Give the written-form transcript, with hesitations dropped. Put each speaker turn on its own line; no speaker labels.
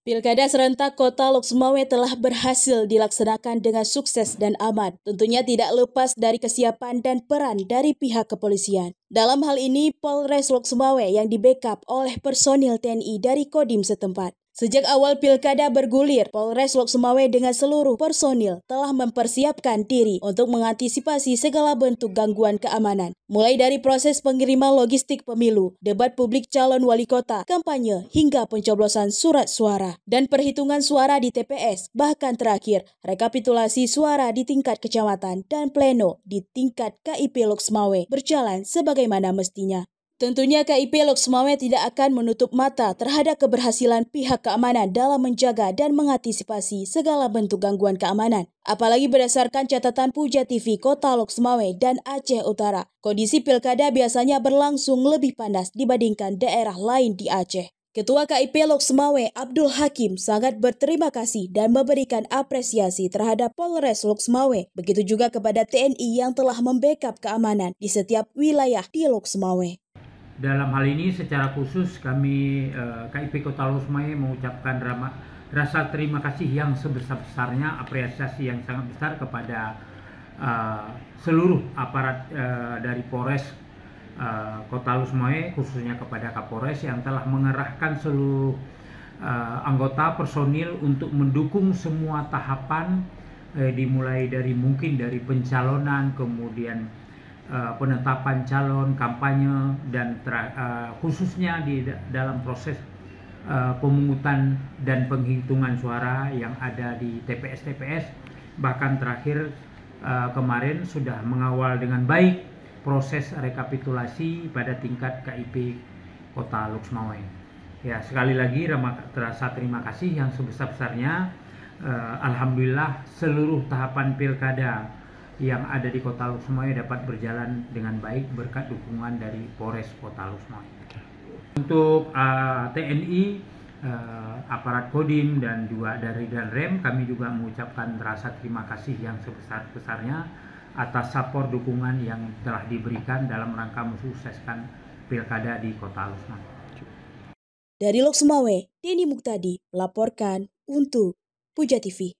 Pilkada serentak Kota Lok Sumawe telah berhasil dilaksanakan dengan sukses dan aman. Tentunya tidak lepas dari kesiapan dan peran dari pihak kepolisian. Dalam hal ini, Polres Lok Sumawe yang di-backup oleh personil TNI dari Kodim setempat. Sejak awal pilkada bergulir, Polres Lok Sumawe dengan seluruh personil telah mempersiapkan diri untuk mengantisipasi segala bentuk gangguan keamanan. Mulai dari proses pengiriman logistik pemilu, debat publik calon wali kota, kampanye, hingga pencoblosan surat suara, dan perhitungan suara di TPS, bahkan terakhir, rekapitulasi suara di tingkat kecamatan dan pleno di tingkat KIP Lok Sumawe berjalan sebagaimana mestinya. Tentunya KIP Lok Sumawe tidak akan menutup mata terhadap keberhasilan pihak keamanan dalam menjaga dan mengantisipasi segala bentuk gangguan keamanan. Apalagi berdasarkan catatan Puja TV Kota Lok Sumawe dan Aceh Utara, kondisi pilkada biasanya berlangsung lebih panas dibandingkan daerah lain di Aceh. Ketua KIP Lok Sumawe Abdul Hakim sangat berterima kasih dan memberikan apresiasi terhadap Polres Lok Sumawe, begitu juga kepada TNI yang telah membackup keamanan di setiap wilayah di Lok Sumawe.
Dalam hal ini secara khusus kami KIP Kota Lok Sumawe mengucapkan rasa terima kasih yang sebesar-besarnya, apresiasi yang sangat besar kepada seluruh aparat dari Polres Kota Lok Sumawe, khususnya kepada Kapolres yang telah mengerahkan seluruh anggota personil untuk mendukung semua tahapan, dimulai dari mungkin dari pencalonan, kemudian penetapan calon, kampanye, dan khususnya di dalam proses pemungutan dan penghitungan suara yang ada di TPS-TPS. Bahkan terakhir kemarin sudah mengawal dengan baik proses rekapitulasi pada tingkat KIP Kota Lok Sumawe. Ya, sekali lagi rasa terima kasih yang sebesar-besarnya. Alhamdulillah seluruh tahapan pilkada yang ada di Kota Lok Sumawe dapat berjalan dengan baik berkat dukungan dari Polres Kota Lok Sumawe. Untuk TNI, aparat Kodim, dan juga dari Danrem, kami juga mengucapkan rasa terima kasih yang sebesar-besarnya atas support dukungan yang telah diberikan dalam rangka mensukseskan pilkada di Kota Lok Sumawe.
Dari Lok Sumawe, Denny Muktadi melaporkan untuk Puja TV.